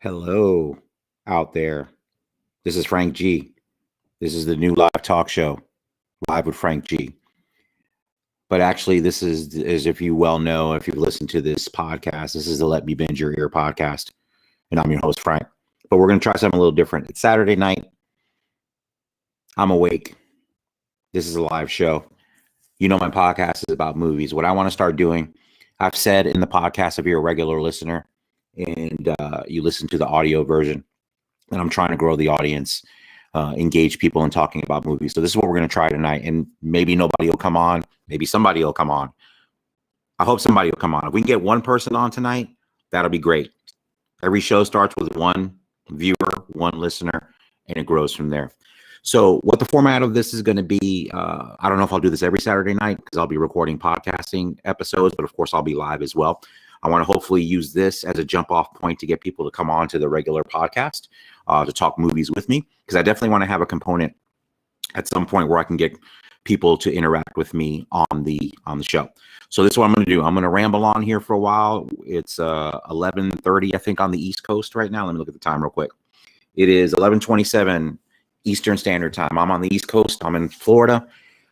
Hello out there. This is Frank G. This is the new live talk show, Live with Frank G. But actually, this is, as if you well know, if you've listened to this podcast, this is the Let Me Bend Your Ear podcast. And I'm your host, Frank. But we're going to try something a little different. It's Saturday night. I'm awake. This is a live show. You know, my podcast is about movies. What I want to start doing, I've said in the podcast, if you're a regular listener and you listen to the audio version, and I'm trying to grow the audience, engage people in talking about movies. So this is what we're going to try tonight. And maybe nobody will come on. Maybe somebody will come on. I hope somebody will come on. If we can get one person on tonight, that'll be great. Every show starts with one viewer, one listener, and it grows from there. So what the format of this is going to be, I don't know if I'll do this every Saturday night because I'll be recording podcasting episodes, but of course I'll be live as well. I want to hopefully use this as a jump off point to get people to come on to the regular podcast to talk movies with me, because I definitely want to have a component at some point where I can get people to interact with me on the show. So this is what I'm going to do. I'm going to ramble on here for a while. It's 11:30, I think, on the East Coast right now. Let me look at the time real quick. It is 11:27 Eastern Standard Time. I'm on the East Coast. I'm in Florida.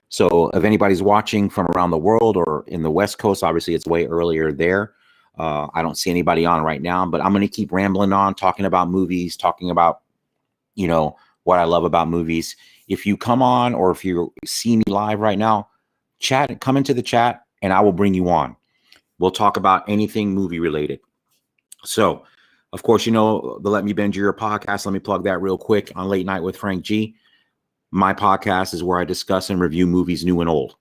So if anybody's watching from around the world or in the West Coast, obviously it's way earlier there. I don't see anybody on right now, but I'm going to keep rambling on, talking about movies, talking about, you know, what I love about movies. If you come on or if you see me live right now, come into the chat and I will bring you on. We'll talk about anything movie related. So, of course, you know, the Let Me Bend Your Ear podcast. Let me plug that real quick on Late Night with Frank G. My podcast is where I discuss and review movies new and old.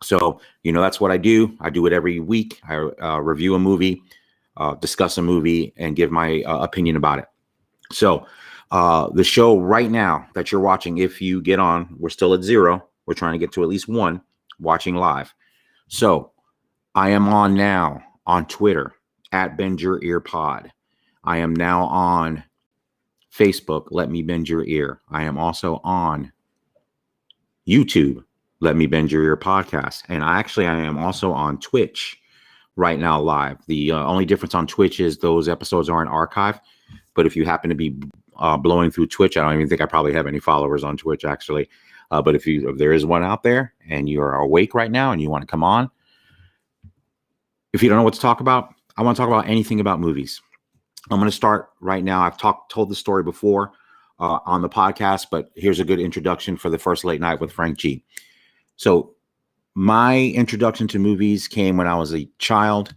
So, you know, that's what I do. I do it every week. I review a movie, discuss a movie, and give my opinion about it. So the show right now that you're watching, if you get on, we're still at 0. We're trying to get to at least 1 watching live. So I am on now on Twitter at Bend Your Ear Pod. I am now on Facebook, Let Me Bend Your Ear. I am also on YouTube, Let Me Bend Your Ear podcast. And I am also on Twitch right now live. The only difference on Twitch is those episodes aren't archived. But if you happen to be blowing through Twitch, I don't even think I probably have any followers on Twitch, actually. But if there is one out there and you are awake right now and you want to come on, if you don't know what to talk about, I want to talk about anything about movies. I'm going to start right now. I've told the story before on the podcast, but here's a good introduction for the first Late Night with Frank G. So my introduction to movies came when I was a child,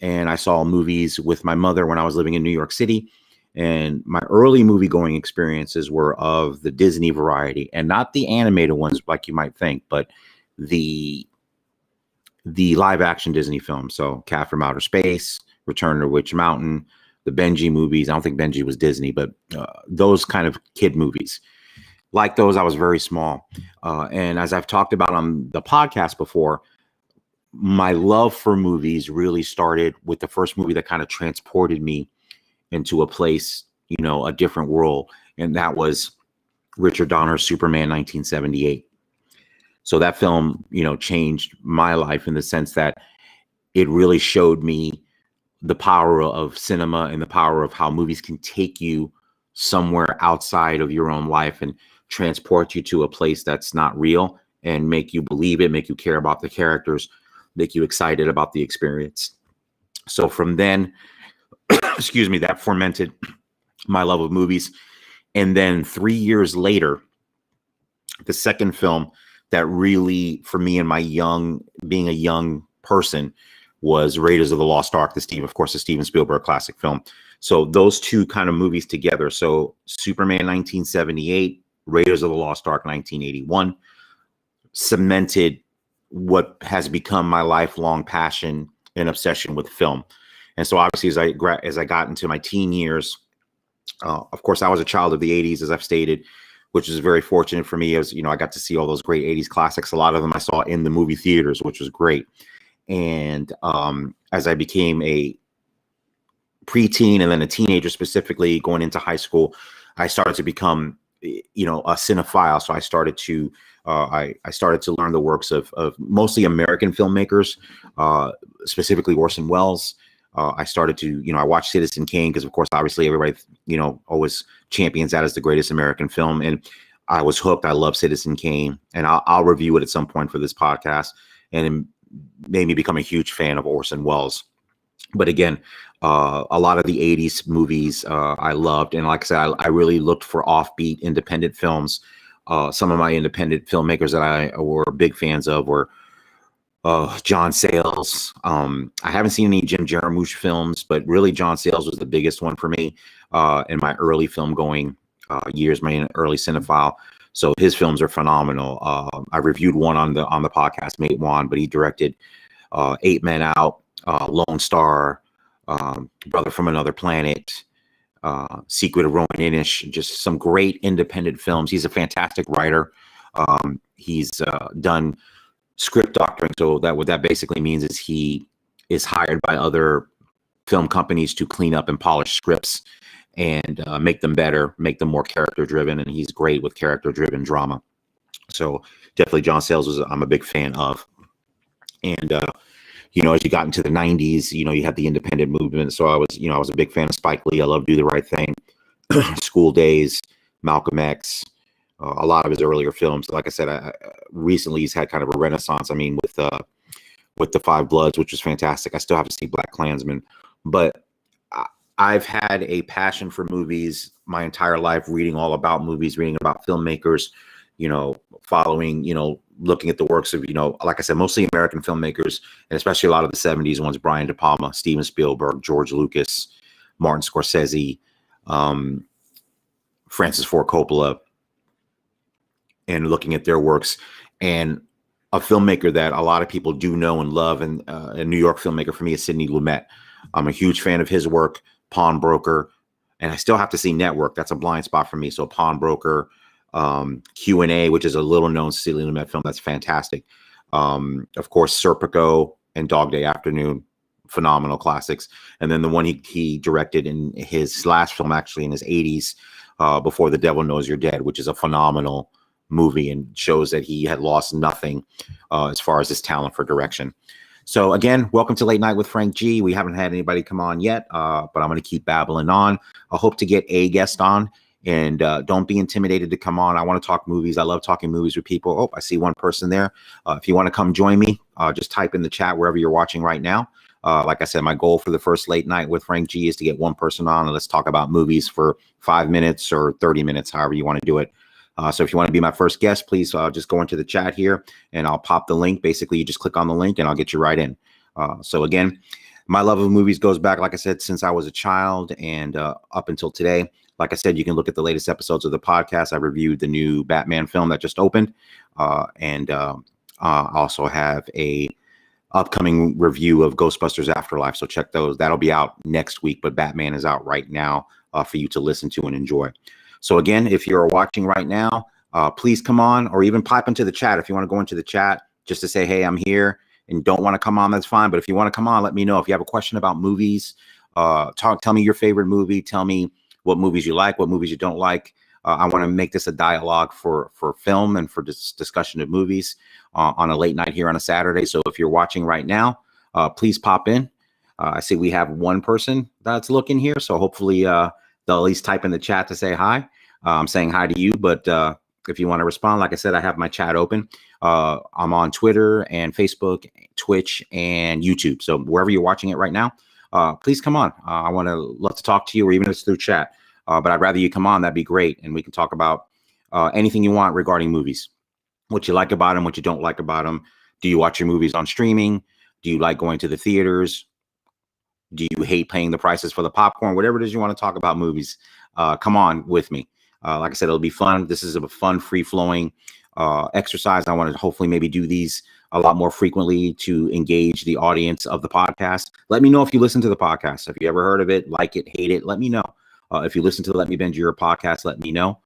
and I saw movies with my mother when I was living in New York City. And my early movie-going experiences were of the Disney variety, and not the animated ones like you might think, but the live-action Disney films. So Cat from Outer Space, Return to Witch Mountain, the Benji movies. I don't think Benji was Disney, but those kind of kid movies. Like those, I was very small. And as I've talked about on the podcast before, my love for movies really started with the first movie that kind of transported me into a place, you know, a different world. And that was Richard Donner's Superman 1978. So that film, you know, changed my life in the sense that it really showed me the power of cinema and the power of how movies can take you somewhere outside of your own life and transport you to a place that's not real and make you believe it, make you care about the characters, make you excited about the experience. So from then, excuse me, that fermented my love of movies. And then 3 years later, the second film that really, for me and being a young person, was Raiders of the Lost Ark, the Steven Spielberg classic film. So those two kind of movies together. So Superman 1978, Raiders of the Lost Ark 1981, cemented what has become my lifelong passion and obsession with film. And so obviously as I got into my teen years, of course, I was a child of the 80s, as I've stated, which is very fortunate for me. As you know, I got to see all those great 80s classics. A lot of them I saw in the movie theaters, which was great. And as I became a preteen and then a teenager, specifically going into high school, I started to become, you know, a cinephile. So I started to learn the works of mostly American filmmakers, specifically Orson Welles, I started to, I watched Citizen Kane because, of course, obviously everybody, always champions that as the greatest American film. And I was hooked. I love Citizen Kane, and I'll review it at some point for this podcast. And it made me become a huge fan of Orson Welles. But again, a lot of the 80s movies I loved. And like I said, I really looked for offbeat independent films. Some of my independent filmmakers that I were big fans of were John Sayles. I haven't seen any Jim Jarmusch films, but really John Sayles was the biggest one for me in my early film going years, my early cinephile. So his films are phenomenal. I reviewed one on the podcast, Mate One, but he directed 8 Men Out, Lone Star, Brother from Another Planet, Secret of Rowan Inish, just some great independent films. He's a fantastic writer. He's done script doctoring. So what that basically means is he is hired by other film companies to clean up and polish scripts and make them better, make them more character driven. And he's great with character driven drama. So definitely John Sayles I'm a big fan of. And, as you got into the 90s, you had the independent movement. So I was a big fan of Spike Lee. I love Do the Right Thing, School Days, Malcolm X, a lot of his earlier films. Like I said, recently he's had kind of a renaissance. I mean, with the Five Bloods, which was fantastic. I still have to see Black Klansman, but I've had a passion for movies my entire life, reading all about movies, reading about filmmakers, following, looking at the works of, like I said, mostly American filmmakers, and especially a lot of the 70s ones, Brian De Palma, Steven Spielberg, George Lucas, Martin Scorsese, Francis Ford Coppola, and looking at their works. And a filmmaker that a lot of people do know and love, and a New York filmmaker for me is Sidney Lumet. I'm a huge fan of his work, Pawnbroker, and I still have to see Network. That's a blind spot for me. So Pawnbroker, Q&A, which is a little known Sidney Lumet film that's fantastic. Of course, Serpico and Dog Day Afternoon, phenomenal classics. And then the one he directed in his last film, actually in his 80s, Before the Devil Knows You're Dead, which is a phenomenal movie and shows that he had lost nothing as far as his talent for direction. So again, welcome to Late Night with Frank G. We haven't had anybody come on yet, but I'm going to keep babbling on. I hope to get a guest on, and don't be intimidated to come on. I want to talk movies. I love talking movies with people. Oh, I see one person there. If you want to come join me, just type in the chat wherever you're watching right now. Like I said, my goal for the first Late Night with Frank G is to get one person on and let's talk about movies for 5 minutes or 30 minutes, however you want to do it. So if you want to be my first guest, please just go into the chat here and I'll pop the link. Basically, you just click on the link and I'll get you right in. So again, my love of movies goes back, like I said, since I was a child and up until today. Like I said, you can look at the latest episodes of the podcast. I reviewed the new Batman film that just opened. And also have a upcoming review of Ghostbusters Afterlife. So check those. That'll be out next week, but Batman is out right now for you to listen to and enjoy. So again, if you're watching right now, please come on, or even pipe into the chat. If you want to go into the chat just to say, hey, I'm here, and don't want to come on, that's fine. But if you want to come on, let me know. If you have a question about movies, tell me your favorite movie. Tell me what movies you like, what movies you don't like. I want to make this a dialogue for film and for this discussion of movies on a late night here on a Saturday. So if you're watching right now, please pop in. I see we have one person that's looking here. So hopefully they'll at least type in the chat to say hi. I'm saying hi to you, but if you want to respond, like I said, I have my chat open. I'm on Twitter and Facebook, Twitch, and YouTube. So wherever you're watching it right now, please come on. I want to love to talk to you, or even if it's through chat. But I'd rather you come on. That'd be great. And we can talk about anything you want regarding movies, what you like about them, what you don't like about them. Do you watch your movies on streaming? Do you like going to the theaters? Do you hate paying the prices for the popcorn? Whatever it is you want to talk about movies, come on with me. Like I said, it'll be fun. This is a fun, free-flowing exercise. I want to hopefully maybe do these a lot more frequently to engage the audience of the podcast. Let me know if you listen to the podcast. If you ever heard of it, like it, hate it, let me know. If you listen to the Let Me Bend Your podcast, let me know.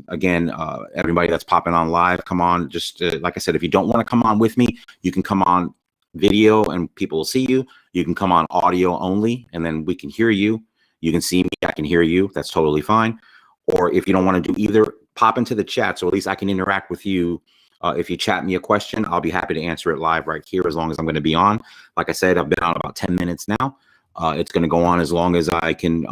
Again, everybody that's popping on live, come on. Just like I said, if you don't want to come on with me, you can come on video and people will see you. You can come on audio only, and then we can hear you. You can see me, I can hear you. That's totally fine. Or if you don't want to do either, pop into the chat so at least I can interact with you. If you chat me a question, I'll be happy to answer it live right here as long as I'm going to be on. Like I said, I've been on about 10 minutes now. It's going to go on as long as I can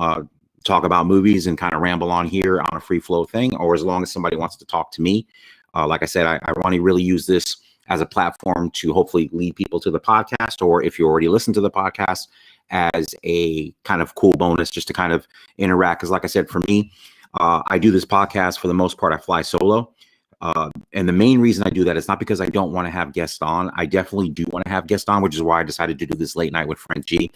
talk about movies and kind of ramble on here on a free flow thing, or as long as somebody wants to talk to me. Like I said, I want to really use this as a platform to hopefully lead people to the podcast, or if you already listen to the podcast, as a kind of cool bonus just to kind of interact. Because like I said, for me, I do this podcast for the most part. I fly solo. And the main reason I do that is not because I don't want to have guests on. I definitely do want to have guests on, which is why I decided to do this late night with Frank G.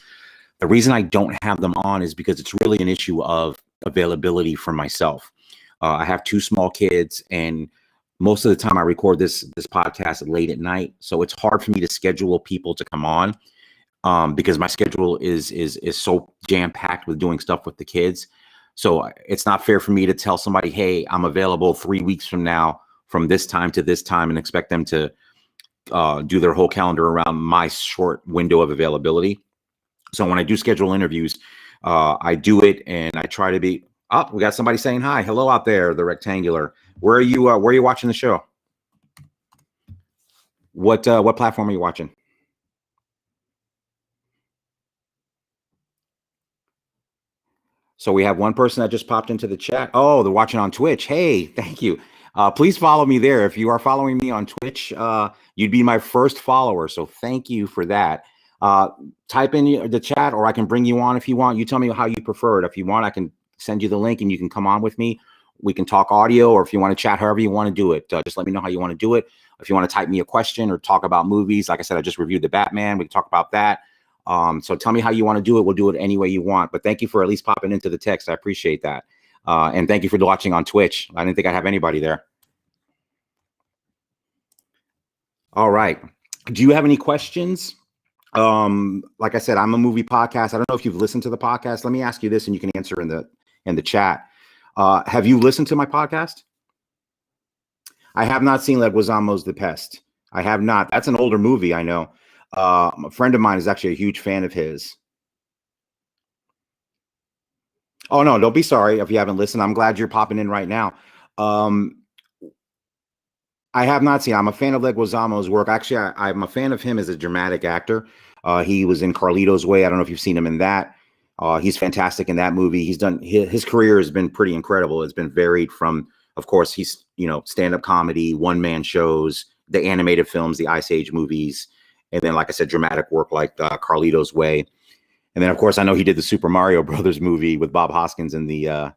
The reason I don't have them on is because it's really an issue of availability for myself. I have two small kids, and most of the time I record this podcast late at night, so it's hard for me to schedule people to come on because my schedule is so jam packed with doing stuff with the kids. So it's not fair for me to tell somebody, "Hey, I'm available 3 weeks from now, from this time to this time," and expect them to do their whole calendar around my short window of availability. So when I do schedule interviews, I do it and I try to be up. We got somebody saying hi. Hello out there, the rectangular. Where are you watching the show? What platform are you watching? So we have one person that just popped into the chat. Oh, they're watching on Twitch. Hey, thank you. Please follow me there. If you are following me on Twitch, you'd be my first follower. So thank you for that. Type in the chat, or I can bring you on if you want. You tell me how you prefer it. If you want, I can send you the link and you can come on with me. We can talk audio, or if you want to chat, however you want to do it. Just let me know how you want to do it. If you want to type me a question or talk about movies, like I said, I just reviewed the Batman. We can talk about that. So tell me how you want to do it. We'll do it any way you want. But thank you for at least popping into the text. I appreciate that. And thank you for watching on Twitch. I didn't think I'd have anybody there. All right. Do you have any questions? Like I said, I'm a movie podcast. I don't know if you've listened to the podcast. Let me ask you this, and you can answer in the chat. Have you listened to my podcast? I have not seen Leguizamo's The Pest. I have not. That's an older movie, I know. A friend of mine is actually a huge fan of his. Oh, no, don't be sorry if you haven't listened. I'm glad you're popping in right now. I have not seen. I'm a fan of Leguizamo's work. Actually, I'm a fan of him as a dramatic actor. He was in Carlito's Way. I don't know if you've seen him in that. He's fantastic in that movie. He's done his career has been pretty incredible. It's been varied from, of course, he's stand-up comedy, one-man shows, the animated films, the Ice Age movies, and then, like I said, dramatic work like Carlito's Way. And then, of course, I know he did the Super Mario Brothers movie with Bob Hoskins in the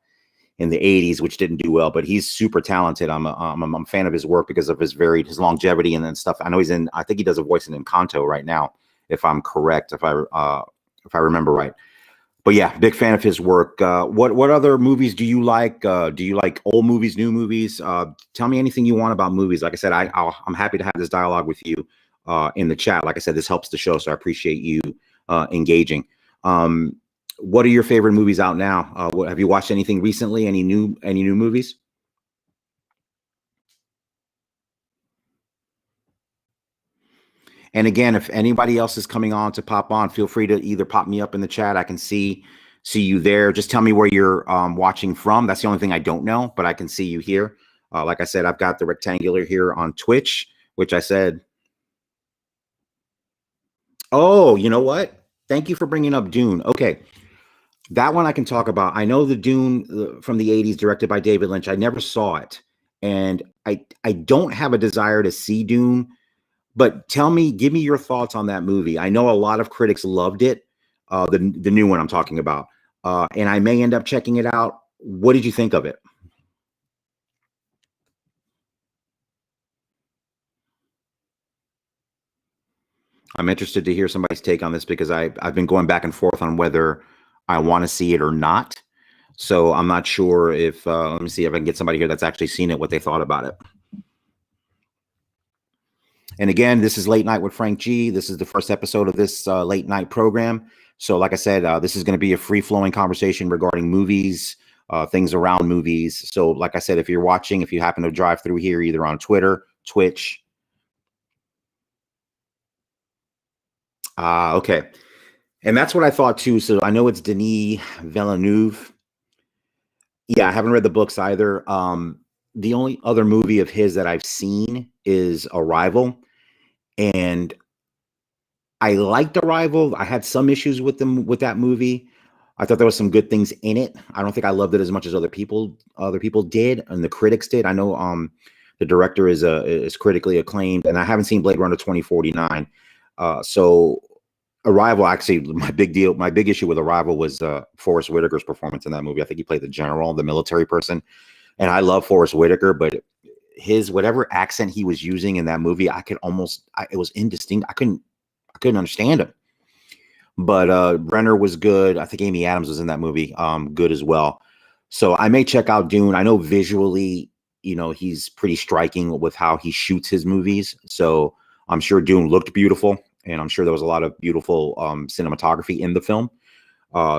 80s, which didn't do well, but he's super talented. I'm a fan of his work because of his longevity and then stuff. I know I think he does a voice in Encanto right now, if I'm correct, if I remember right. But yeah, big fan of his work. What other movies do you like? Do you like old movies, new movies? Tell me anything you want about movies. Like I said, I'm happy to have this dialogue with you in the chat. Like I said, this helps the show, so I appreciate you engaging. What are your favorite movies out now? Have you watched anything recently? Any new movies? And again, if anybody else is coming on to pop on, feel free to either pop me up in the chat. I can see you there. Just tell me where you're watching from. That's the only thing I don't know, but I can see you here. Like I said, I've got the rectangular here on Twitch, which I said. Oh, you know what? Thank you for bringing up Dune. Okay. That one I can talk about. I know the Dune from the 80s, directed by David Lynch. I never saw it. And I don't have a desire to see Dune, but give me your thoughts on that movie. I know a lot of critics loved it, the new one I'm talking about. And I may end up checking it out. What did you think of it? I'm interested to hear somebody's take on this because I've been going back and forth on whether I want to see it or not. So I'm not sure if let me see if I can get somebody here that's actually seen it, what they thought about it. And again, this is Late Night with Frank G. This is the first episode of this late night program. So like I said, this is going to be a free-flowing conversation regarding movies, things around movies. So like I said, if you're watching, if you happen to drive through here, either on Twitter, Twitch. Okay. And that's what I thought too. So I know it's Denis Villeneuve. Yeah, I haven't read the books either. The only other movie of his that I've seen is Arrival. And I liked Arrival. I had some issues with that movie. I thought there was some good things in it. I don't think I loved it as much as other people did, and the critics did. I know the director is critically acclaimed, and I haven't seen Blade Runner 2049. So Arrival, actually, my big issue with Arrival was Forrest Whitaker's performance in that movie. I think he played the general, the military person, and I love Forrest Whitaker, but his whatever accent he was using in that movie, it was indistinct. I couldn't understand him. But Renner was good. I think Amy Adams was in that movie, good as well. So I may check out Dune. I know visually, he's pretty striking with how he shoots his movies. So I'm sure Dune looked beautiful, and I'm sure there was a lot of beautiful cinematography in the film.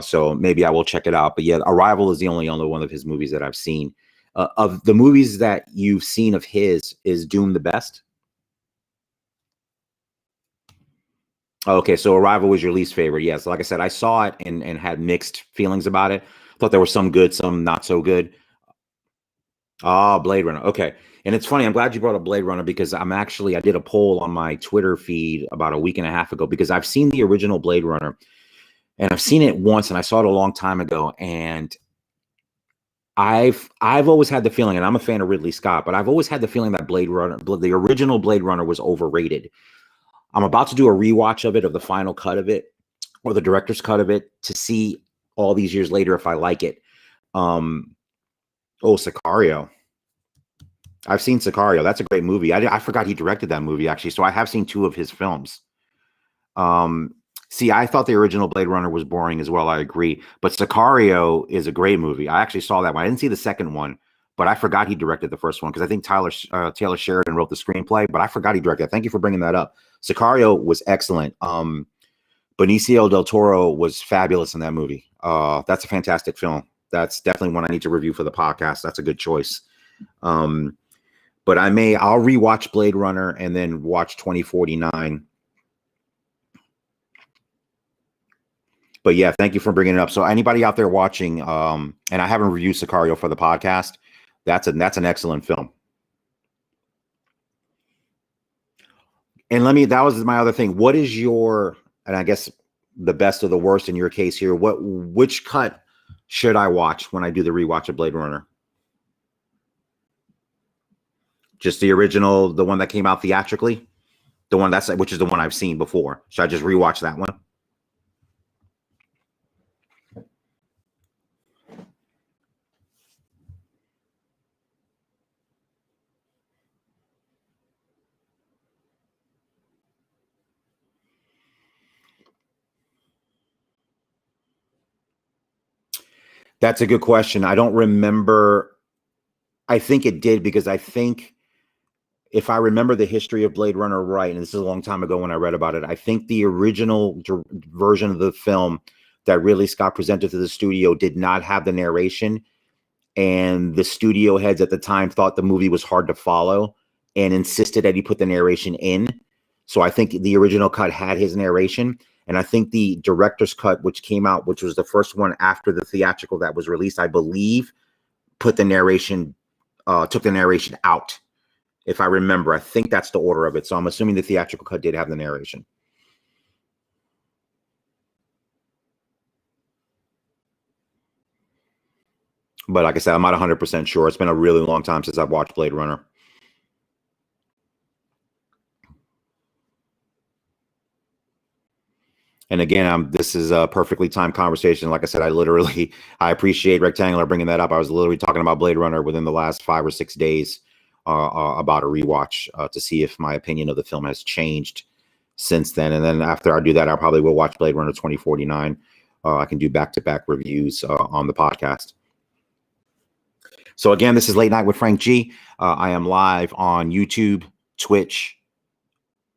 So maybe I will check it out. But yeah, Arrival is the only other one of his movies that I've seen. Of the movies that you've seen of his, is Dune the best? Okay, so Arrival was your least favorite. Yes, like I said, I saw it and had mixed feelings about it. Thought there was some good, some not so good. Ah, Blade Runner. Okay. And it's funny, I'm glad you brought up Blade Runner, because I did a poll on my Twitter feed about a week and a half ago, because I've seen the original Blade Runner, and I've seen it once, and I saw it a long time ago, and I've always had the feeling, and I'm a fan of Ridley Scott, but I've always had the feeling that the original Blade Runner was overrated. I'm about to do a rewatch of it, of the final cut of it, or the director's cut of it, to see all these years later if I like it. Sicario. I've seen Sicario. That's a great movie. I forgot he directed that movie, actually. So I have seen 2 of his films. See, I thought the original Blade Runner was boring as well. I agree. But Sicario is a great movie. I actually saw that one. I didn't see the second one, but I forgot he directed the first one, because I think Taylor Sheridan wrote the screenplay, but I forgot he directed it. Thank you for bringing that up. Sicario was excellent. Benicio del Toro was fabulous in that movie. That's a fantastic film. That's definitely one I need to review for the podcast. That's a good choice. But I'll rewatch Blade Runner and then watch 2049. But yeah, thank you for bringing it up. So anybody out there watching, and I haven't reviewed Sicario for the podcast, that's an excellent film. And that was my other thing. What is and I guess the best or the worst in your case here, which cut should I watch when I do the rewatch of Blade Runner? Just the original, the one that came out theatrically? Which is the one I've seen before. Should I just rewatch that one? That's a good question. I don't remember. I think it did, because I think, if I remember the history of Blade Runner right, and this is a long time ago when I read about it, I think the original version of the film that Ridley Scott presented to the studio did not have the narration, and the studio heads at the time thought the movie was hard to follow and insisted that he put the narration in. So I think the original cut had his narration, and I think the director's cut, which came out, which was the first one after the theatrical that was released, I believe, took the narration out. If I remember, I think that's the order of it. So I'm assuming the theatrical cut did have the narration. But like I said, I'm not 100% sure. It's been a really long time since I've watched Blade Runner. And again, this is a perfectly timed conversation. Like I said, I appreciate Rectangular bringing that up. I was literally talking about Blade Runner within the last 5 or 6 days, about a rewatch, to see if my opinion of the film has changed since then. And then after I do that, I probably will watch Blade Runner 2049. I can do back-to-back reviews on the podcast. So again, this is Late Night with Frank G. I am live on YouTube, Twitch,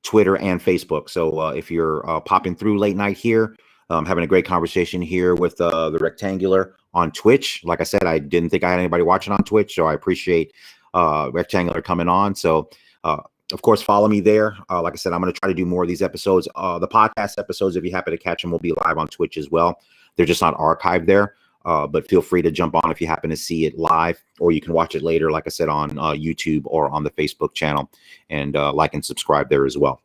Twitter, and Facebook. So if you're popping through late night here, having a great conversation here with the Rectangular on Twitch. Like I said, I didn't think I had anybody watching on Twitch, so I appreciate Rectangular coming on. So of course, follow me there. Like I said, I'm going to try to do more of these episodes. The podcast episodes, if you happen to catch them, will be live on Twitch as well. They're just not archived there. But feel free to jump on if you happen to see it live, or you can watch it later, like I said, on YouTube or on the Facebook channel, and like and subscribe there as well.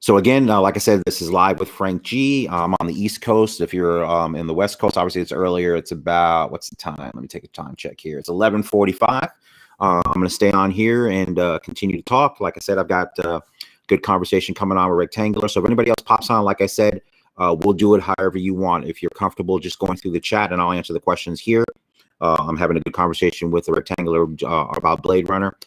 So again, like I said, this is live with Frank G. I'm on the East Coast. If you're in the West Coast, obviously it's earlier. It's about, what's the time? Let me take a time check here. It's 11:45. I'm going to stay on here and continue to talk. Like I said, I've got good conversation coming on with Rectangular. So if anybody else pops on, like I said, we'll do it however you want. If you're comfortable just going through the chat, and I'll answer the questions here. I'm having a good conversation with the Rectangular about Blade Runner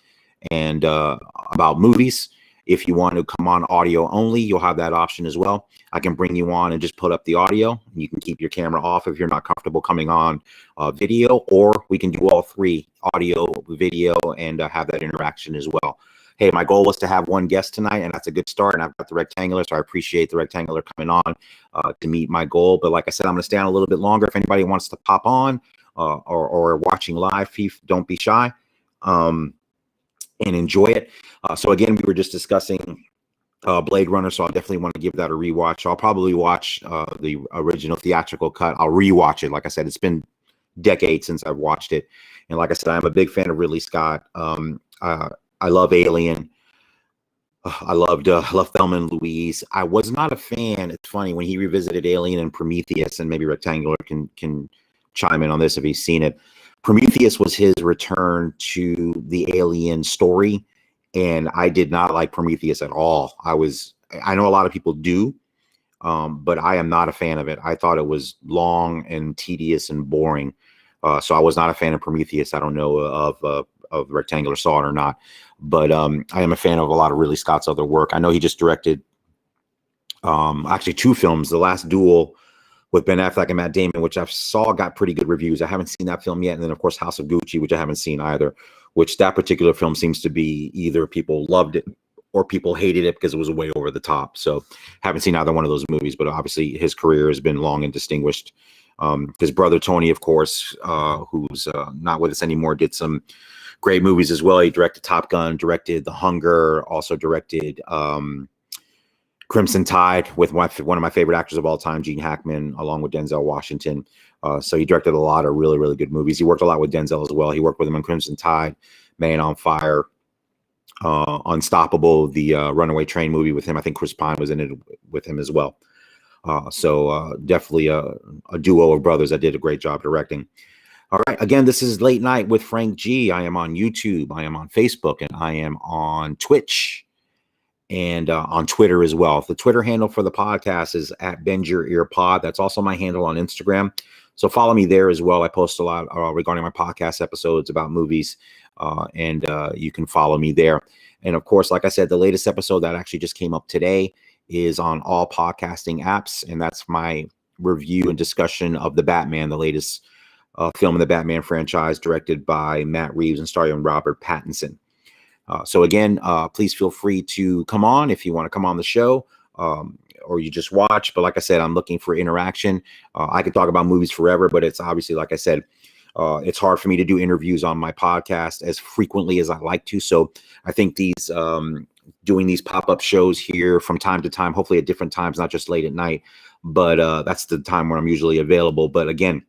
and about movies. If you want to come on audio only, you'll have that option as well. I can bring you on and just put up the audio. You can keep your camera off if you're not comfortable coming on video, or we can do all three, audio, video, and have that interaction as well. Hey, my goal was to have one guest tonight, and that's a good start. And I've got the Rectangular, so I appreciate the Rectangular coming on to meet my goal. But like I said, I'm going to stay on a little bit longer. If anybody wants to pop on or watching live, don't be shy. And enjoy it. So again, we were just discussing Blade Runner, so I definitely want to give that a rewatch. I'll probably watch the original theatrical cut. I'll rewatch it. Like I said, it's been decades since I've watched it, and like I said, I'm a big fan of Ridley Scott. I love Alien. I loved Thelma and Louise. I was not a fan. It's funny when he revisited Alien and Prometheus, and maybe Rectangular can chime in on this if he's seen it. Prometheus was his return to the Alien story, and I did not like Prometheus at all. I know a lot of people do, but I am not a fan of it. I thought it was long and tedious and boring. So I was not a fan of Prometheus. I don't know of Rectangular saw it or not, but I am a fan of a lot of Ridley Scott's other work. I know he just directed actually 2 films, The Last Duel with Ben Affleck and Matt Damon, which I saw got pretty good reviews. I haven't seen that film yet. And then, of course, House of Gucci, which I haven't seen either, which that particular film seems to be either people loved it or people hated it because it was way over the top. So haven't seen either one of those movies, but obviously his career has been long and distinguished. His brother, Tony, of course, who's not with us anymore, did some great movies as well. He directed Top Gun, directed The Hunger, also directed Crimson Tide with one of my favorite actors of all time, Gene Hackman, along with Denzel Washington. So he directed a lot of really, really good movies. He worked a lot with Denzel as well. He worked with him on Crimson Tide, Man on Fire, Unstoppable, the Runaway Train movie with him. I think Chris Pine was in it with him as well. So definitely a duo of brothers that did a great job directing. All right. Again, this is Late Night with Frank G. I am on YouTube. I am on Facebook, and I am on Twitch. And on Twitter as well. The Twitter handle for the podcast is @BendYourEarPod. That's also my handle on Instagram. So follow me there as well. I post a lot regarding my podcast episodes about movies, and you can follow me there. And of course, like I said, the latest episode that actually just came up today is on all podcasting apps, and that's my review and discussion of The Batman, the latest film in the Batman franchise, directed by Matt Reeves and starring Robert Pattinson. So again, please feel free to come on if you want to come on the show, or you just watch. But like I said, I'm looking for interaction. I could talk about movies forever, but it's obviously, like I said, it's hard for me to do interviews on my podcast as frequently as I like to. So I think these doing these pop-up shows here from time to time, hopefully at different times, not just late at night, but that's the time where I'm usually available. But again,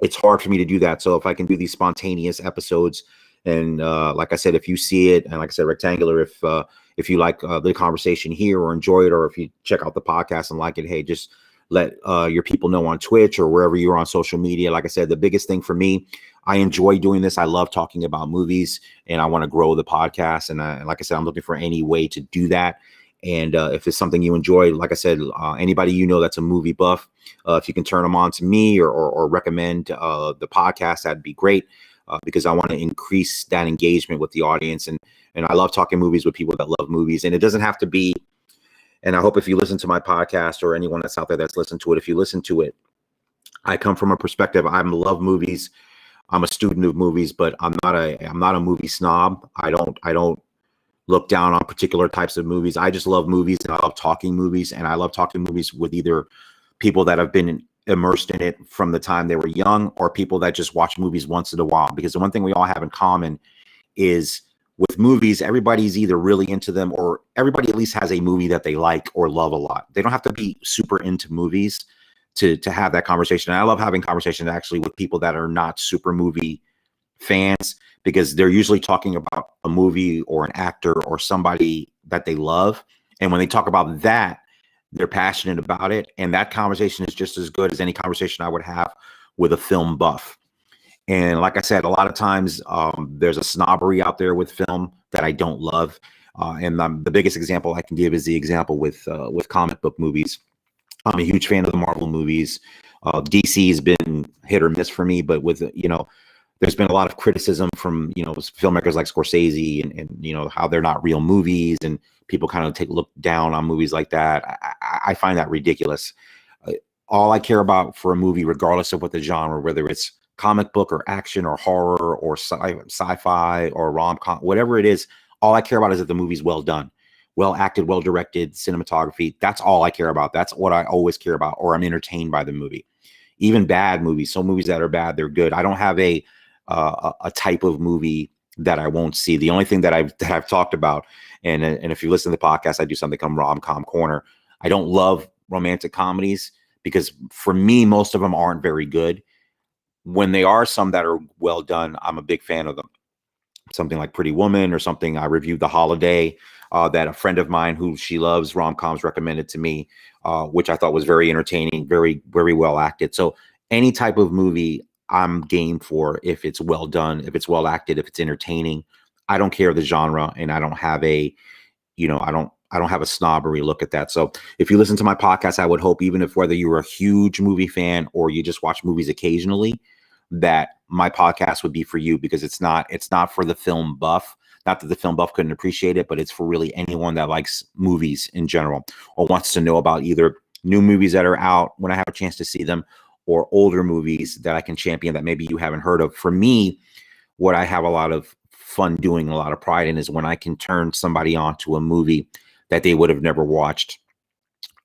it's hard for me to do that. So if I can do these spontaneous episodes, and like I said, if you see it, and like I said, Rectangular, if you like the conversation here or enjoy it, or if you check out the podcast and like it, hey, just let your people know on Twitch or wherever you're on social media. Like I said, the biggest thing for me, I enjoy doing this. I love talking about movies, and I want to grow the podcast. And like I said, I'm looking for any way to do that. And if it's something you enjoy, like I said, anybody you know that's a movie buff, if you can turn them on to me or recommend the podcast, that'd be great. Because I want to increase that engagement with the audience. And I love talking movies with people that love movies. And it doesn't have to be, and I hope if you listen to my podcast or anyone that's out there that's listened to it, if you listen to it, I come from a perspective, I love movies. I'm a student of movies, but I'm not a movie snob. I don't look down on particular types of movies. I just love movies, and I love talking movies, and I love talking movies with either people that have been immersed in it from the time they were young, or people that just watch movies once in a while. Because the one thing we all have in common is with movies, everybody's either really into them, or everybody at least has a movie that they like or love a lot. They don't have to be super into movies to have that conversation. And I love having conversations actually with people that are not super movie fans, because they're usually talking about a movie or an actor or somebody that they love, And when they talk about that, they're passionate about it. And that conversation is just as good as any conversation I would have with a film buff. And like I said, a lot of times there's a snobbery out there with film that I don't love. The biggest example I can give is the example with comic book movies. I'm a huge fan of the Marvel movies. DC has been hit or miss for me, but with, there's been a lot of criticism from, filmmakers like Scorsese and how they're not real movies, and people kind of look down on movies like that. I find that ridiculous. All I care about for a movie, regardless of what the genre, whether it's comic book or action or horror or sci-fi or rom-com, whatever it is, all I care about is that the movie's well done, well acted, well directed, cinematography. That's all I care about. That's what I always care about, or I'm entertained by the movie. Even bad movies, some movies that are bad, they're good. I don't have a type of movie that I won't see. The only thing that I've talked about, and if you listen to the podcast, I do something called Rom-Com Corner. I don't love romantic comedies because for me, most of them aren't very good. When they are some that are well done, I'm a big fan of them. Something like Pretty Woman or something. I reviewed The Holiday, that a friend of mine who she loves rom-coms recommended to me, which I thought was very entertaining, very, very well acted. So any type of movie I'm game for if it's well done, if it's well acted, if it's entertaining. I don't care the genre, and I don't have a, I don't have a snobbery look at that. So if you listen to my podcast, I would hope, even if whether you're a huge movie fan or you just watch movies occasionally, that my podcast would be for you, because it's not for the film buff. Not that the film buff couldn't appreciate it, but it's for really anyone that likes movies in general, or wants to know about either new movies that are out when I have a chance to see them, or older movies that I can champion that maybe you haven't heard of. For me, what I have a lot of fun doing, a lot of pride in, is when I can turn somebody on to a movie that they would have never watched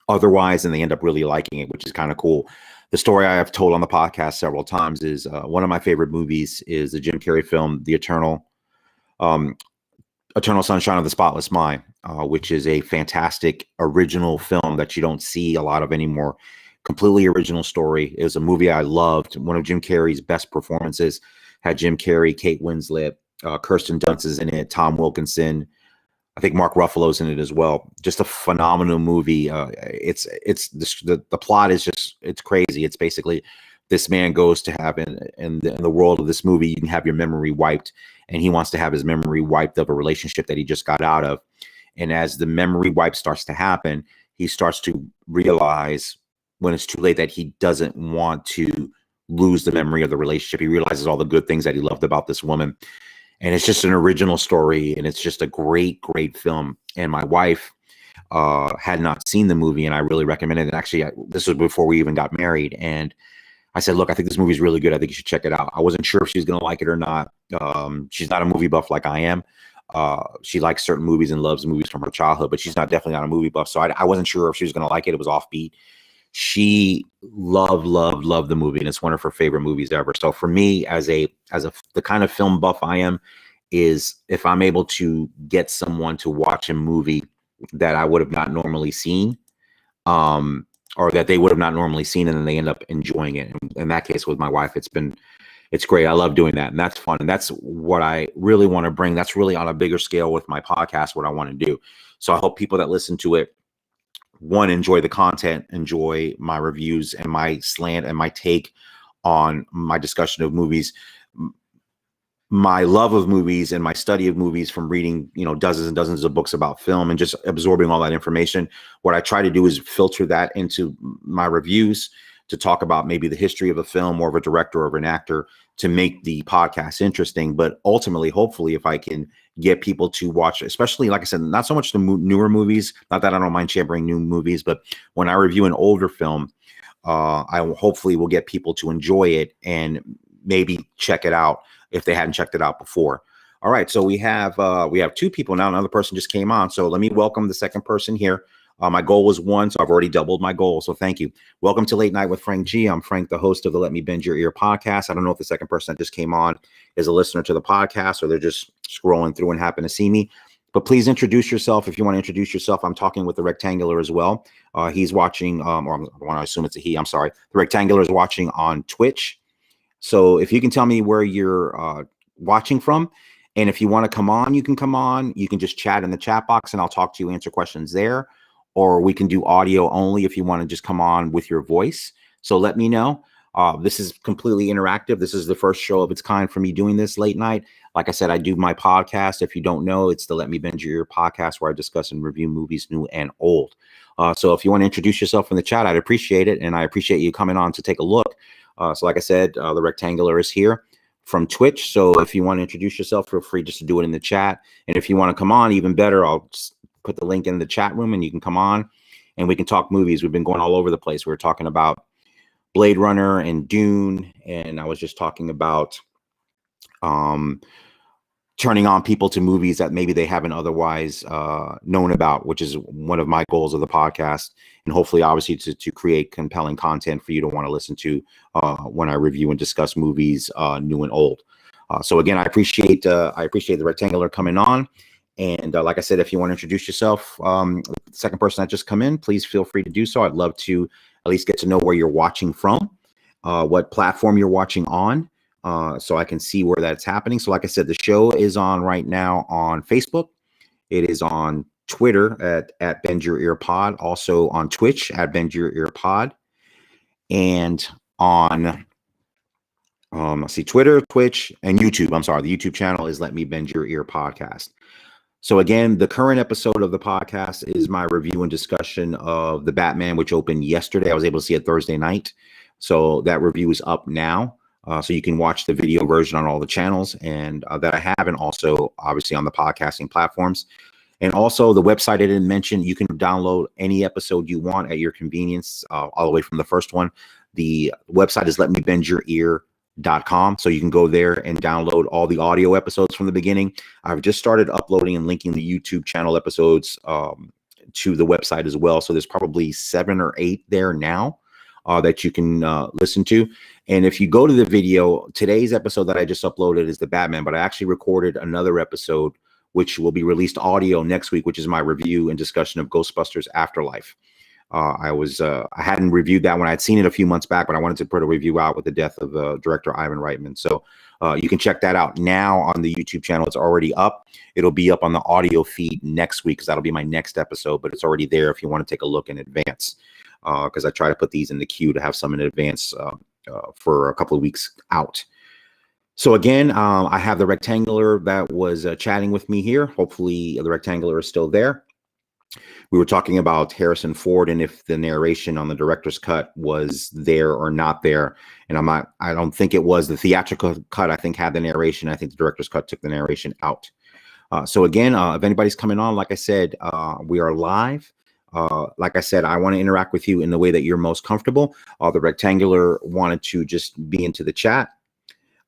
otherwise, and they end up really liking it, which is kind of cool. The story I have told on the podcast several times is one of my favorite movies is the Jim Carrey film, The Eternal Sunshine of the Spotless Mind, which is a fantastic original film that you don't see a lot of anymore. Completely original story. It was a movie I loved. One of Jim Carrey's best performances. Had Jim Carrey, Kate Winslet, Kirsten Dunst is in it, Tom Wilkinson. I think Mark Ruffalo's in it as well. Just a phenomenal movie. The plot is just, it's crazy. It's basically this man goes to have in the world of this movie, you can have your memory wiped, and he wants to have his memory wiped of a relationship that he just got out of. And as the memory wipe starts to happen, he starts to realize when it's too late that he doesn't want to lose the memory of the relationship. He realizes all the good things that he loved about this woman. And it's just an original story, and it's just a great, great film. And my wife had not seen the movie, and I really recommended it. Actually, this was before we even got married. And I said, look, I think this movie is really good. I think you should check it out. I wasn't sure if she was going to like it or not. She's not a movie buff like I am. She likes certain movies and loves movies from her childhood, but she's definitely not a movie buff. So I wasn't sure if she was going to like it. It was offbeat. She loved the movie, and it's one of her favorite movies ever. So for me, as the kind of film buff I am, is if I'm able to get someone to watch a movie that I would have not normally seen, or that they would have not normally seen, and then they end up enjoying it. And in that case with my wife, it's great. I love doing that, and that's fun. And that's what I really want to bring. That's really on a bigger scale with my podcast, what I want to do. So I hope people that listen to it, one, enjoy the content, enjoy my reviews and my slant and my take on my discussion of movies, my love of movies and my study of movies from reading, dozens and dozens of books about film and just absorbing all that information. What I try to do is filter that into my reviews to talk about maybe the history of a film or of a director or of an actor to make the podcast interesting. But ultimately, hopefully, if I can get people to watch, especially, like I said, not so much the newer movies, not that I don't mind championing new movies, but when I review an older film, I hopefully will get people to enjoy it and maybe check it out if they hadn't checked it out before. All right, so we have two people now. Another person just came on, so let me welcome the second person here. My goal was one, so I've already doubled my goal. So thank you. Welcome to Late Night with Frank G. I'm Frank, the host of the Let Me Bend Your Ear podcast. I don't know if the second person that just came on is a listener to the podcast or they're just scrolling through and happen to see me. But please introduce yourself if you want to introduce yourself. I'm talking with the Rectangular as well. He's watching, or I want to assume it's a he. I'm sorry. The Rectangular is watching on Twitch. So if you can tell me where you're watching from And if you want to come on, you can come on. You can just chat in the chat box and I'll talk to you, answer questions there. Or we can do audio only if you want to just come on with your voice. So let me know. This is completely interactive. This is the first show of its kind for me doing this late night. Like I said, I do my podcast. If you don't know, it's the Let Me Bend Your Ear podcast where I discuss and review movies new and old. So if you want to introduce yourself in the chat, I'd appreciate it. And I appreciate you coming on to take a look. So like I said, the Rectangular is here from Twitch. So if you want to introduce yourself, feel free just to do it in the chat. And if you want to come on, even better, I'll just put the link in the chat room and you can come on and we can talk movies. We've been going all over the place. We were talking about Blade Runner and Dune. And I was just talking about turning on people to movies that maybe they haven't otherwise known about, which is one of my goals of the podcast. And hopefully, obviously, to create compelling content for you to want to listen to when I review and discuss movies new and old. So again, I appreciate the Rectangular coming on. And like I said, if you want to introduce yourself, the second person that just come in, please feel free to do so. I'd love to at least get to know where you're watching from, what platform you're watching on. So I can see where that's happening. So like I said, the show is on right now on Facebook. It is on Twitter at Bend Your Ear Pod, also on Twitch at Bend Your Ear Pod, and on let's see, Twitter, Twitch, and YouTube. I'm sorry, the YouTube channel is Let Me Bend Your Ear Podcast. So again, the current episode of the podcast is my review and discussion of The Batman, which opened yesterday. I was able to see it Thursday night. So that review is up now. So you can watch the video version on all the channels and that I have, and also obviously on the podcasting platforms. And also the website I didn't mention, you can download any episode you want at your convenience, all the way from the first one. The website is letmebendyourear.com. So you can go there and download all the audio episodes from the beginning. I've just started uploading and linking the YouTube channel episodes to the website as well. So there's probably 7 or 8 there now that you can listen to. And if you go to the video, today's episode that I just uploaded is the Batman, but I actually recorded another episode which will be released audio next week, which is my review and discussion of Ghostbusters Afterlife. I hadn't reviewed that one. I'd seen it a few months back, but I wanted to put a review out with the death of director Ivan Reitman. So you can check that out now on the YouTube channel. It's already up. It'll be up on the audio feed next week because that'll be my next episode, but it's already there if you want to take a look in advance. Because I try to put these in the queue to have some in advance for a couple of weeks out. So again, I have the Rectangular that was chatting with me here. Hopefully the Rectangular is still there. We were talking about Harrison Ford and if the narration on the director's cut was there or not there. And I don't think it was. The theatrical cut, I think, had the narration. I think the director's cut took the narration out. So again, if anybody's coming on, like I said, we are live. Like I said, I want to interact with you in the way that you're most comfortable. The Rectangular wanted to just be into the chat.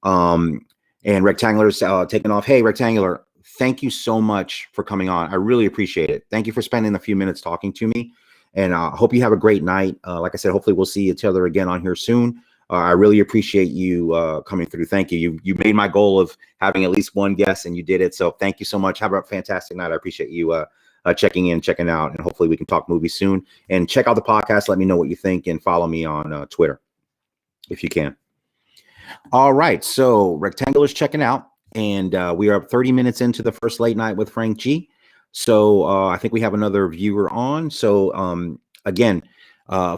And Rectangular's taking off. Hey, Rectangular, thank you so much for coming on. I really appreciate it. Thank you for spending a few minutes talking to me. And I hope you have a great night. Like I said, hopefully we'll see each other again on here soon. I really appreciate you coming through. Thank you. You made my goal of having at least one guest, and you did it. So thank you so much. Have a fantastic night. I appreciate you checking in, checking out, and hopefully we can talk movies soon. And check out the podcast. Let me know what you think, and follow me on Twitter if you can. All right, so Rectangular's checking out, and we are 30 minutes into the first late night with Frank G. So I think we have another viewer on. So again,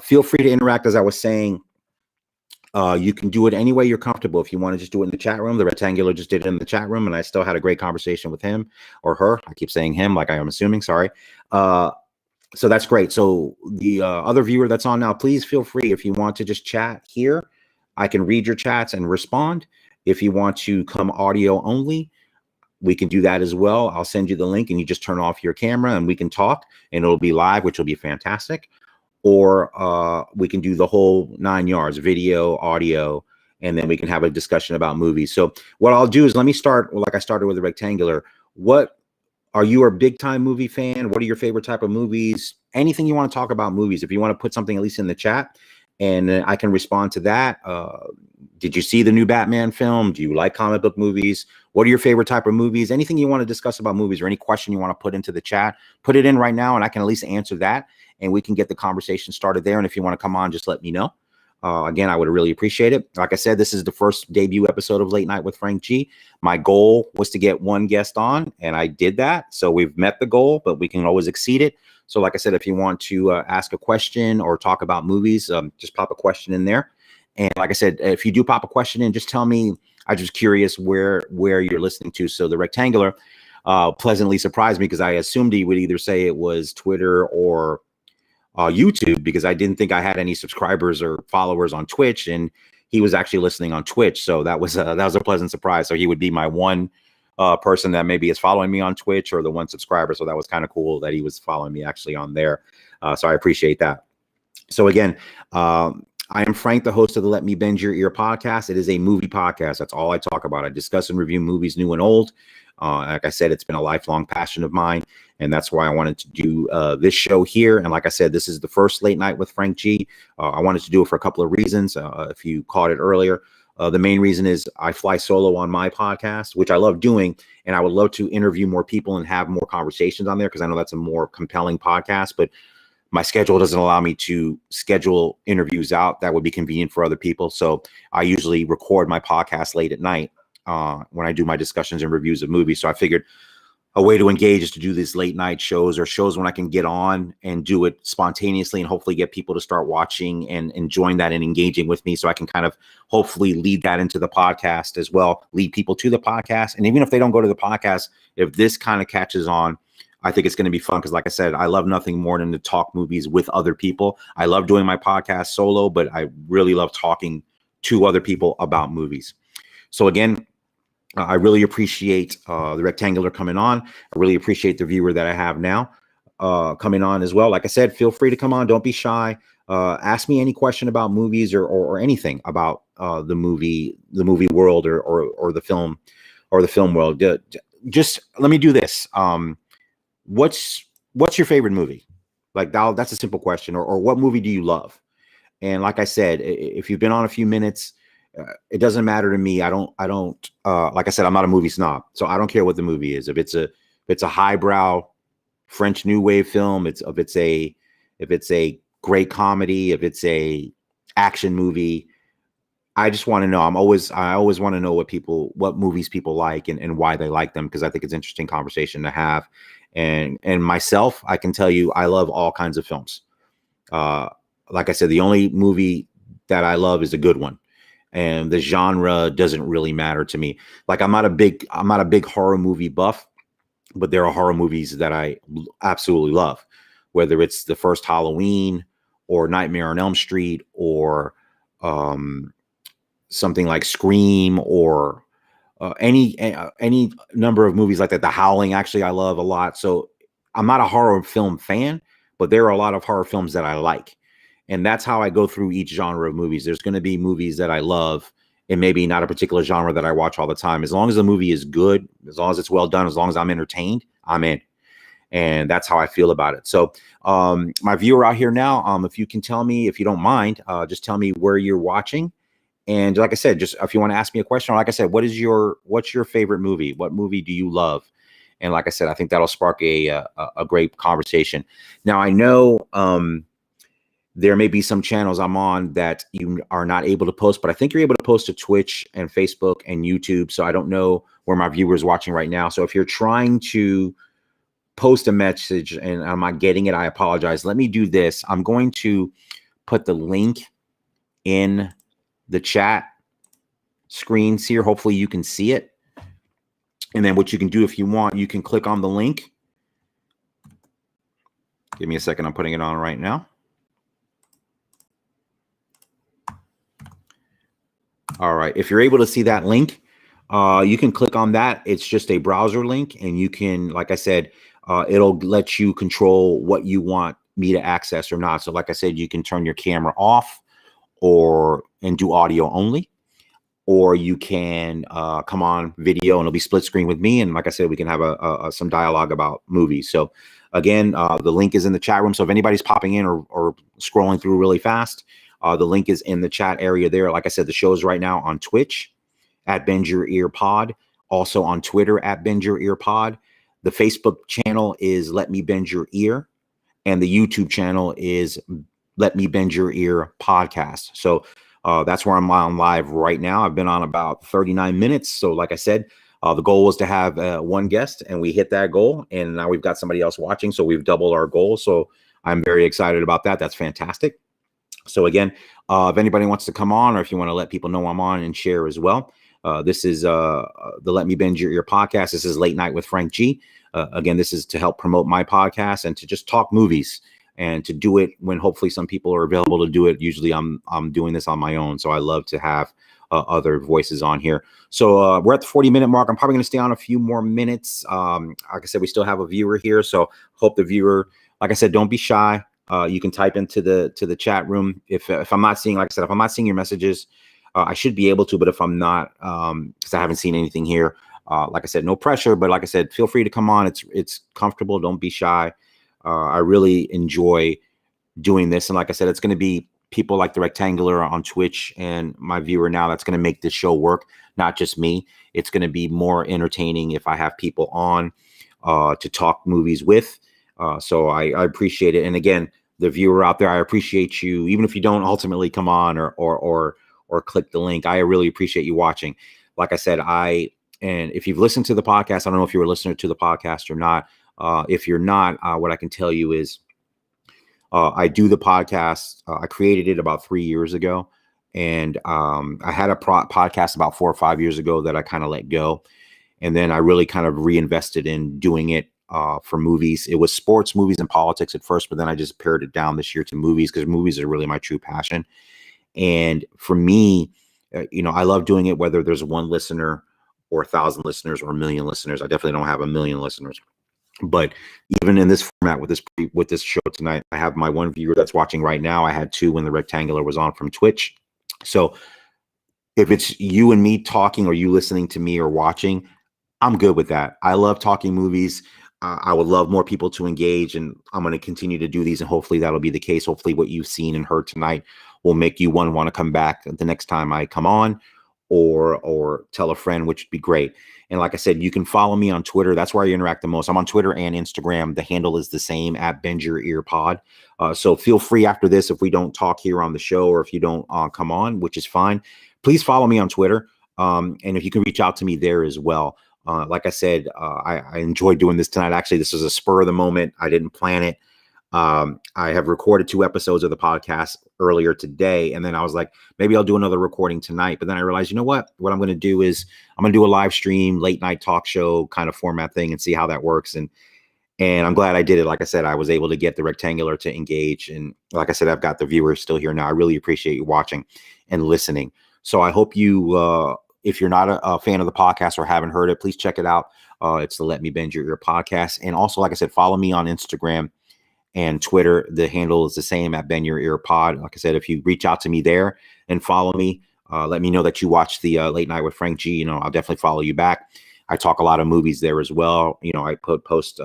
feel free to interact. As I was saying, you can do it any way you're comfortable. If you want to just do it in the chat room, the Rectangular just did it in the chat room, and I still had a great conversation with him or her. I keep saying him like I am assuming, sorry. So that's great. So the other viewer that's on now, please feel free. If you want to just chat here, I can read your chats and respond. If you want to come audio only, we can do that as well. I'll send you the link and you just turn off your camera and we can talk and it'll be live, which will be fantastic. Or we can do the whole 9 yards, video, audio, and then we can have a discussion about movies. So what I'll do is let me start like I started with the Rectangular. Are you a big time movie fan? What are your favorite type of movies? Anything you want to talk about movies. If you want to put something at least in the chat, and I can respond to that. Did you see the new Batman film? Do you like comic book movies? What are your favorite type of movies? Anything you want to discuss about movies or any question you want to put into the chat, put it in right now and I can at least answer that and we can get the conversation started there. And if you want to come on, just let me know. Again, I would really appreciate it. Like I said, this is the first debut episode of Late Night with Frank G. My goal was to get one guest on, and I did that. So we've met the goal, but we can always exceed it. So like I said, if you want to ask a question or talk about movies, just pop a question in there. And like I said, if you do pop a question in, just tell me. I'm just curious where you're listening to. So the Rectangular pleasantly surprised me because I assumed he would either say it was Twitter or YouTube, because I didn't think I had any subscribers or followers on Twitch, and he was actually listening on Twitch. So that was a pleasant surprise. So he would be my one person that maybe is following me on Twitch, or the one subscriber. So that was kind of cool that he was following me actually on there. So I appreciate that. So again, I am Frank, the host of the Let Me Bend Your Ear podcast. It is a movie podcast. That's all I talk about. I discuss and review movies, new and old. Like I said, it's been a lifelong passion of mine, and that's why I wanted to do this show here. And like I said, this is the first Late Night with Frank G. I wanted to do it for a couple of reasons. If you caught it earlier, the main reason is I fly solo on my podcast, which I love doing, and I would love to interview more people and have more conversations on there, because I know that's a more compelling podcast, but my schedule doesn't allow me to schedule interviews out that would be convenient for other people. So I usually record my podcast late at night when I do my discussions and reviews of movies. So I figured a way to engage is to do these late night shows, or shows when I can get on and do it spontaneously and hopefully get people to start watching and enjoying that and engaging with me. So I can kind of hopefully lead that into the podcast as well, lead people to the podcast. And even if they don't go to the podcast, if this kind of catches on, I think it's going to be fun, because like I said, I love nothing more than to talk movies with other people. I love doing my podcast solo, but I really love talking to other people about movies. So again, I really appreciate the Rectangular coming on. I really appreciate the viewer that I have now coming on as well. Like I said, feel free to come on. Don't be shy. Ask me any question about movies or anything about the movie world or the film world. Just let me do this. What's your favorite movie? Like that's a simple question. Or what movie do you love? And like I said, if you've been on a few minutes, it doesn't matter to me. I don't like I said, I'm not a movie snob, so I don't care what the movie is. If it's a highbrow French New Wave film, if it's a great comedy, if it's a action movie, I just want to know. I always want to know what movies people like and why they like them, because I think it's an interesting conversation to have. And myself, I can tell you, I love all kinds of films. Like I said, the only movie that I love is a good one, and the genre doesn't really matter to me. Like I'm not a big horror movie buff, but there are horror movies that I absolutely love, whether it's the first Halloween or Nightmare on Elm Street or something like Scream or any number of movies like that. The Howling, actually, I love a lot. So I'm not a horror film fan, but there are a lot of horror films that I like. And that's how I go through each genre of movies. There's going to be movies that I love and maybe not a particular genre that I watch all the time. As long as the movie is good, as long as it's well done, as long as I'm entertained, I'm in. And that's how I feel about it. So my viewer out here now, if you can tell me, if you don't mind, just tell me where you're watching. And like I said, just if you want to ask me a question, or like I said, what's your favorite movie? What movie do you love? And like I said, I think that'll spark a great conversation. Now, I know there may be some channels I'm on that you are not able to post, but I think you're able to post to Twitch and Facebook and YouTube. So I don't know where my viewers watching right now. So if you're trying to post a message and I'm not getting it, I apologize. Let me do this. I'm going to put the link in the chat screens here. Hopefully you can see it. And then what you can do, if you want, you can click on the link. Give me a second. I'm putting it on right now. All right. If you're able to see that link, you can click on that. It's just a browser link, and you can, like I said, it'll let you control what you want me to access or not. So like I said, you can turn your camera off and do audio only, or you can come on video and it'll be split screen with me. And like I said, we can have some dialogue about movies. So again, the link is in the chat room. So if anybody's popping in or scrolling through really fast, the link is in the chat area there. Like I said, the show is right now on Twitch at Bend Your Ear Pod, also on Twitter at Bend Your Ear Pod. The Facebook channel is Let Me Bend Your Ear, and the YouTube channel is Let Me Bend Your Ear podcast. So that's where I'm on live right now. I've been on about 39 minutes. So like I said, the goal was to have one guest, and we hit that goal. And now we've got somebody else watching. So we've doubled our goal. So I'm very excited about that. That's fantastic. So again, if anybody wants to come on, or if you want to let people know I'm on and share as well, this is the Let Me Bend Your Ear podcast. This is Late Night with Frank G. Again, this is to help promote my podcast and to just talk movies, and to do it when hopefully some people are available to do it. Usually I'm doing this on my own. So I love to have other voices on here. So we're at the 40-minute mark. I'm probably going to stay on a few more minutes. Like I said, we still have a viewer here. So hope the viewer, like I said, don't be shy. You can type into the chat room. If I'm not seeing, like I said, if I'm not seeing your messages, I should be able to, but if I'm not, because I haven't seen anything here, like I said, no pressure, but like I said, feel free to come on. It's comfortable. Don't be shy. I really enjoy doing this. And like I said, it's going to be people like the Rectangular on Twitch and my viewer now that's going to make this show work, not just me. It's going to be more entertaining if I have people on to talk movies with. So I appreciate it. And again, the viewer out there, I appreciate you, even if you don't ultimately come on or click the link. I really appreciate you watching. Like I said, and if you've listened to the podcast, I don't know if you were a listener to the podcast or not. If you're not, what I can tell you is I do the podcast. I created it about 3 years ago. And I had a podcast about 4 or 5 years ago that I kind of let go. And then I really kind of reinvested in doing it for movies. It was sports, movies, and politics at first, but then I just pared it down this year to movies, because movies are really my true passion. And for me, I love doing it, whether there's one listener or 1,000 listeners or 1,000,000 listeners. I definitely don't have 1,000,000 listeners. But even in this format with this show tonight, I have my one viewer that's watching right now. I had 2 when the Rectangular was on from Twitch. So if it's you and me talking, or you listening to me or watching, I'm good with that. I love talking movies. I would love more people to engage, and I'm going to continue to do these, and hopefully that'll be the case. Hopefully what you've seen and heard tonight will make you want to come back the next time I come on, or tell a friend, which would be great. And like I said, you can follow me on Twitter. That's where I interact the most. I'm on Twitter and Instagram. The handle is the same, at Bend Your Ear Pod. So feel free after this, if we don't talk here on the show, or if you don't come on, which is fine, please follow me on Twitter. And if you can reach out to me there as well. Like I said, I enjoyed doing this tonight. Actually, this was a spur of the moment. I didn't plan it. I have recorded 2 episodes of the podcast earlier today, and then I was like, maybe I'll do another recording tonight. But then I realized, you know what I'm going to do is I'm going to do a live stream, late night talk show kind of format thing, and see how that works. And I'm glad I did it. Like I said, I was able to get the Rectangular to engage. And like I said, I've got the viewers still here now. I really appreciate you watching and listening. So I hope you, if you're not a fan of the podcast or haven't heard it, please check it out. It's the Let Me Bend Your Ear podcast. And also, like I said, follow me on Instagram and Twitter. The handle is the same, at Bend Your Ear Pod. Like I said, if you reach out to me there and follow me, let me know that you watch the Late Night with Frank G. I'll definitely follow you back. I talk a lot of movies there as well. I post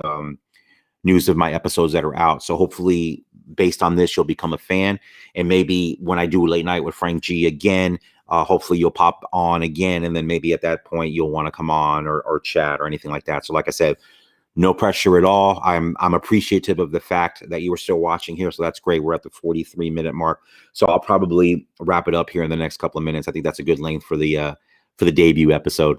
news of my episodes that are out. So hopefully, based on this, you'll become a fan. And maybe when I do Late Night with Frank G again, hopefully you'll pop on again. And then maybe at that point, you'll want to come on or chat or anything like that. So like I said, no pressure at all. I'm appreciative of the fact that you were still watching here. So that's great. We're at the 43-minute mark. So I'll probably wrap it up here in the next couple of minutes. I think that's a good length for the debut episode.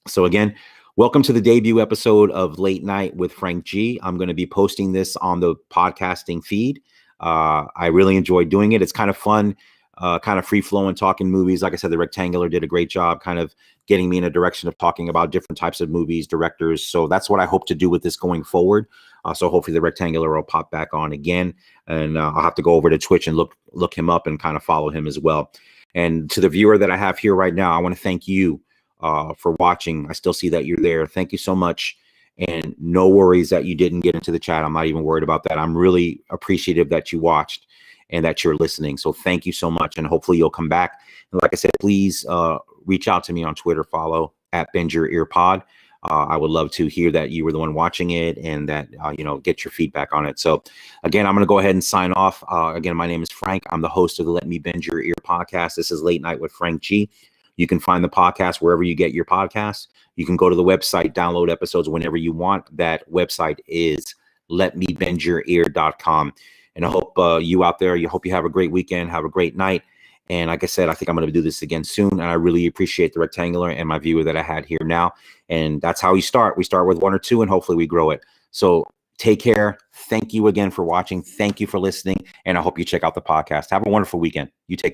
So again, welcome to the debut episode of Late Night with Frank G. I'm going to be posting this on the podcasting feed. I really enjoy doing it. It's kind of fun, kind of free flowing, talking movies. Like I said, the Rectangular did a great job kind of getting me in a direction of talking about different types of movies, directors. So that's what I hope to do with this going forward. So hopefully the Rectangular will pop back on again, and I'll have to go over to Twitch and look him up and kind of follow him as well. And to the viewer that I have here right now, I want to thank you for watching. I still see that you're there. Thank you so much. And no worries that you didn't get into the chat. I'm not even worried about that. I'm really appreciative that you watched and that you're listening. So thank you so much. And hopefully you'll come back. And like I said, please reach out to me on Twitter, follow at Bend Your Ear Pod. I would love to hear that you were the one watching it, and that, get your feedback on it. So again, I'm going to go ahead and sign off. Again, my name is Frank. I'm the host of the Let Me Bend Your Ear podcast. This is Late Night with Frank G. You can find the podcast wherever you get your podcasts. You can go to the website, download episodes whenever you want. That website is letmebendyourear.com. And I hope you out there, hope you have a great weekend, have a great night. And like I said, I think I'm going to do this again soon. And I really appreciate the rectangular and my viewer that I had here now. And that's how we start. We start with 1 or 2 and hopefully we grow it. So take care. Thank you again for watching. Thank you for listening. And I hope you check out the podcast. Have a wonderful weekend. You take care.